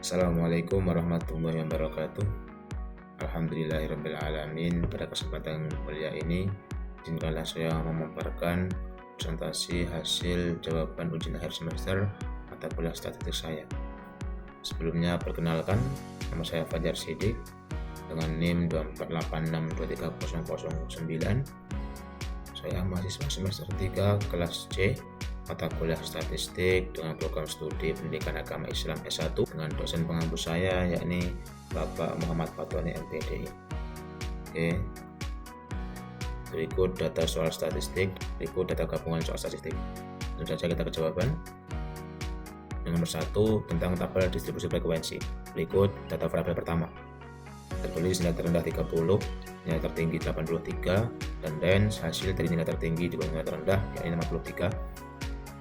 Assalamualaikum warahmatullahi wabarakatuh. Alhamdulillahirrabbilalamin. Pada kesempatan kuliah ini, izinkanlah saya memaparkan presentasi hasil jawaban ujian akhir semester mata kuliah statistik saya. Sebelumnya perkenalkan, nama saya Fajar Sidik dengan NIM 248623009. Saya mahasiswa semester 3 kelas C mata kuliah statistik dengan program studi pendidikan agama Islam S1 dengan dosen pengampu saya yakni Bapak Muhammad Fatwani MPD. Oke. Berikut data soal statistik, berikut data gabungan soal statistik. Langsung saja kita ke jawaban. Yang nomor 1 tentang tabel distribusi frekuensi. Berikut data variabel pertama. Tertulis nilai terendah 30, nilai tertinggi 83, dan range hasil dari nilai tertinggi dibanding nilai terendah yakni 53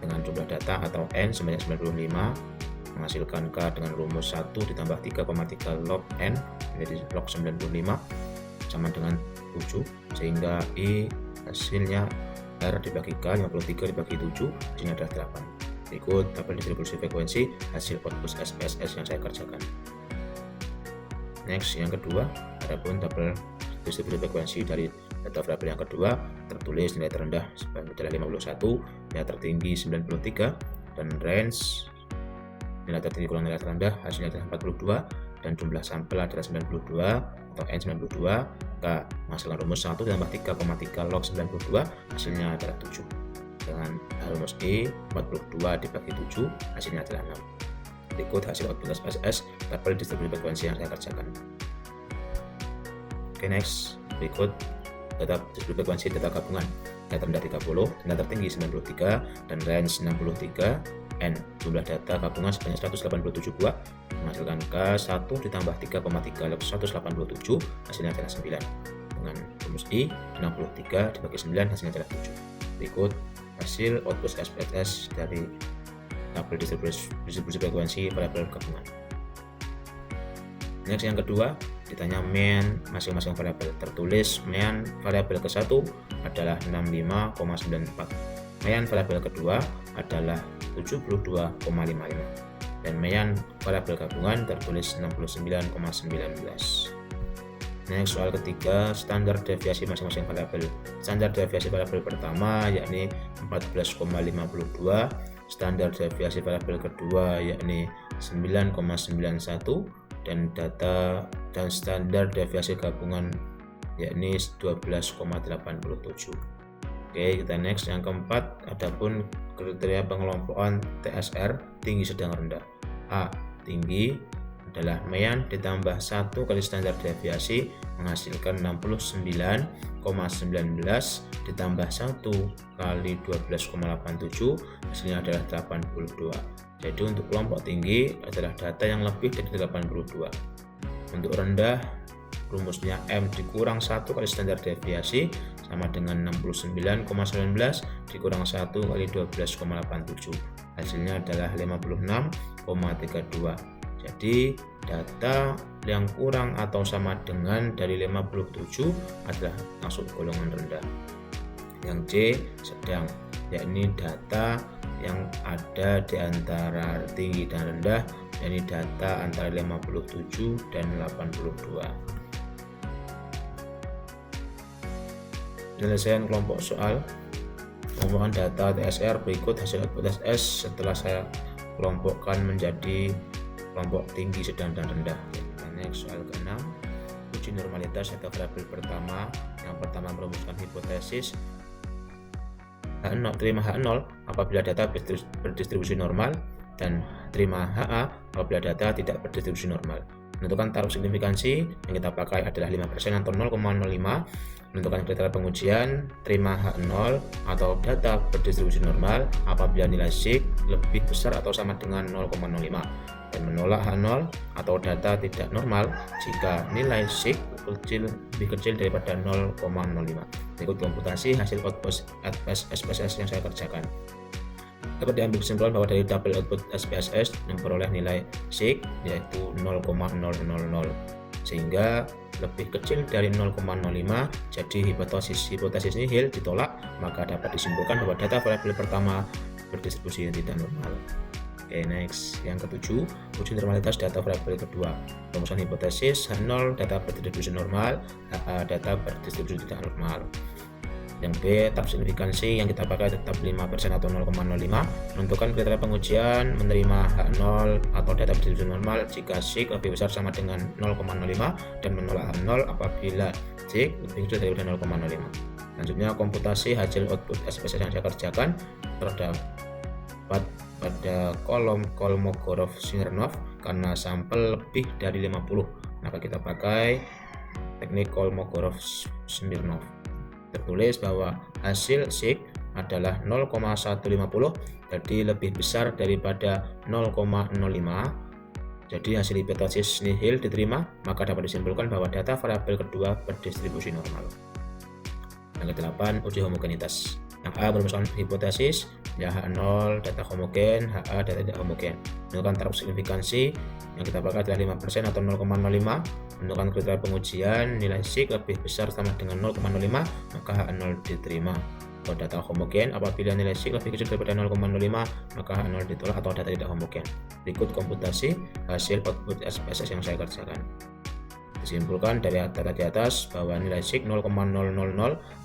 dengan jumlah data atau N sebanyak 95 menghasilkan K dengan rumus 1 ditambah 3,3 log N menjadi log 95 sama dengan 7, sehingga I hasilnya R dibagi K 53 dibagi 7 hasilnya adalah 8. Berikut tabel distribusi frekuensi hasil output SPSS yang saya kerjakan. Next, yang kedua, adapun tabel distribusi frekuensi dari data variabel yang kedua tertulis nilai terendah adalah 51, nilai tertinggi 93, dan range nilai tertinggi kurang nilai terendah hasilnya adalah 42, dan jumlah sampel adalah 92 atau N92. K menghasilkan rumus 1 ditambah 3,3 log 92 hasilnya adalah 7 dengan rumus E 42 dibagi 7 hasilnya adalah 6. Berikut hasil output SPSS tabel distribusi frekuensi yang saya kerjakan. Oke, next. Berikut data distribusi frekuensi data gabungan. Nilai terendah 30, nilai tertinggi 93, dan range 63. N jumlah data gabungan sebanyak 187 buah menghasilkan K 1 ditambah 3,3 log 187 hasilnya adalah 9 dengan rumus I 63 dibagi 9 hasilnya adalah 7. Berikut hasil output SPSS dari tabel distribusi frekuensi variabel gabungan. Next, yang kedua ditanya mean masing-masing variabel. Tertulis mean variabel ke-1 adalah 65,94, mean variabel kedua adalah 72,55, dan mean variabel gabungan tertulis 69,19. Next, soal ketiga, standar deviasi masing-masing variabel. Standar deviasi variabel pertama yakni 14,52, standar deviasi variabel kedua yakni 9,91, dan standar deviasi gabungan yakni 12,87. Oke, kita next. Yang keempat, adapun kriteria pengelompokan TSR tinggi sedang rendah. A. Tinggi adalah mean ditambah 1 kali standar deviasi menghasilkan 69,19 ditambah 1 kali 12,87 hasilnya adalah 82. Jadi untuk kelompok tinggi adalah data yang lebih dari 82. Untuk rendah, rumusnya M dikurang 1 kali standar deviasi sama dengan 69,19 dikurang 1 kali 12,87 hasilnya adalah 56,32. Jadi data yang kurang atau sama dengan dari 57 adalah masuk golongan rendah. Yang C sedang, yakni data yang ada di antara tinggi dan rendah, yakni data antara 57 dan 82. Penyelesaian kelompok soal pengelompokan data TSR. Berikut hasil output TSS setelah saya kelompokkan menjadi kelompok tinggi, sedang, dan rendah. Next, soal ke-6, uji normalitas data variabel pertama. Yang pertama merumuskan hipotesis H0 terima H0 apabila data berdistribusi normal dan terima HA apabila data tidak berdistribusi normal. Menentukan taruh signifikansi yang kita pakai adalah 5% atau 0,05. Menentukan kriteria pengujian terima H0 atau data berdistribusi normal apabila nilai sig lebih besar atau sama dengan 0,05, dan menolak H0 atau data tidak normal jika nilai sig lebih kecil daripada 0,05. Berikut komputasi hasil output SPSS yang saya kerjakan. Dapat diambil kesimpulan bahwa dari tabel output SPSS memperoleh nilai sig yaitu 0,000, sehingga lebih kecil dari 0,05, jadi hipotesis nihil ditolak, maka dapat disimpulkan bahwa data variabel pertama berdistribusi yang tidak normal. Oke, next. Yang ketujuh, uji normalitas data variabel kedua. Rumusan hipotesis H0 data berdistribusi normal, HA data berdistribusi tidak normal. Yang B, tab signifikansi yang kita pakai tetap 5% atau 0,05. Menentukan kriteria pengujian menerima H0 atau data berdistribusi normal jika SIG lebih besar sama dengan 0,05 dan menolak H0 apabila SIG lebih kecil daripada 0,05. Selanjutnya, komputasi hasil output SPSS yang saya kerjakan terdapat pada kolom Kolmogorov-Smirnov karena sampel lebih dari 50, maka kita pakai teknik Kolmogorov-Smirnov. Tertulis bahwa hasil SIG adalah 0,150, jadi lebih besar daripada 0,05. Jadi hasil hipotesis nihil diterima, maka dapat disimpulkan bahwa data variabel kedua berdistribusi normal. Yang ke-8, uji homogenitas. Yang A merumuskan hipotesis, ya H0 data homogen, HA data tidak homogen. Menentukan taraf signifikansi yang kita pakai adalah 5% atau 0,05. Menentukan kriteria pengujian, nilai SIG lebih besar sama dengan 0,05, maka H0 diterima. Kalau data homogen, apabila nilai SIG lebih kecil daripada 0,05, maka H0 ditolak atau data tidak homogen. Berikut komputasi hasil output SPSS yang saya kerjakan. Disimpulkan dari data di atas bahwa nilai SIG 0,000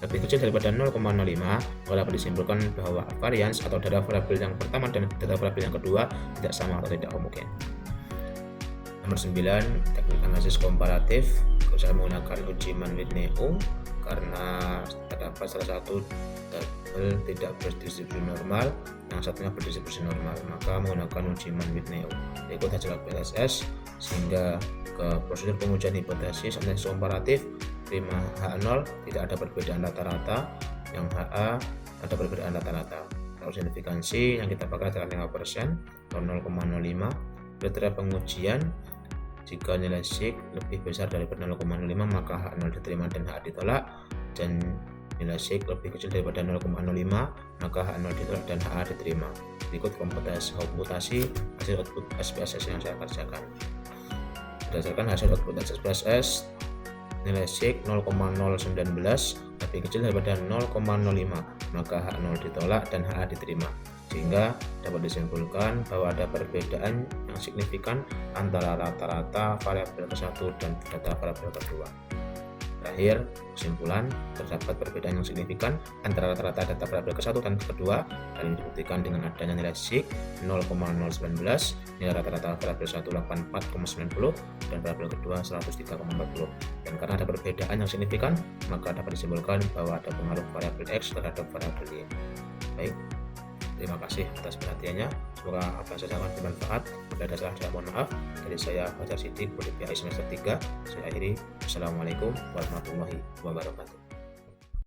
lebih kecil daripada 0,05, maka dapat disimpulkan bahwa varians atau data variabel yang pertama dan data variabel yang kedua tidak sama atau tidak homogen. Nomor 9, teknik analisis komparatif. Saya menggunakan uji Mann-Whitney-Ohm karena terdapat salah satu tabel tidak berdistribusi normal, yang satunya berdistribusi normal, maka menggunakan uji Mann-Whitney-Ohm. Berikut hasil PSS sehingga ke prosedur pengujian hipotesis analisis komparatif. Prima H0 tidak ada perbedaan rata-rata, yang HA ada perbedaan rata-rata. Taraf signifikansi yang kita pakai adalah 5% atau 0,05. Kriteria pengujian, jika nilai SIG lebih besar daripada 0,05 maka H0 diterima dan HA ditolak, dan nilai SIG lebih kecil daripada 0,05 maka H0 ditolak dan HA diterima. Berikut komputasi hasil output SPSS yang saya kerjakan. Berdasarkan hasil output SPSS, nilai SIG 0,019 lebih kecil daripada 0,05, maka H0 ditolak dan HA diterima, sehingga dapat disimpulkan bahwa ada perbedaan yang signifikan antara rata-rata variabel ke-1 dan data variabel kedua. Terakhir, kesimpulan, terdapat perbedaan yang signifikan antara rata-rata data variabel ke-1 dan kedua. Hal ini dibuktikan dengan adanya nilai SIG 0,019, nilai rata-rata variabel 1 84,90 dan variabel kedua 103,40. Dan karena ada perbedaan yang signifikan, maka dapat disimpulkan bahwa ada pengaruh variabel X terhadap variabel Y. Baik, terima kasih atas perhatiannya. Semoga apa yang saya sampaikan bermanfaat. Bila ada salah, saya mohon maaf. Dari saya, Fajar Siddiq, PDPI semester 3. Saya akhiri. Assalamualaikum warahmatullahi wabarakatuh.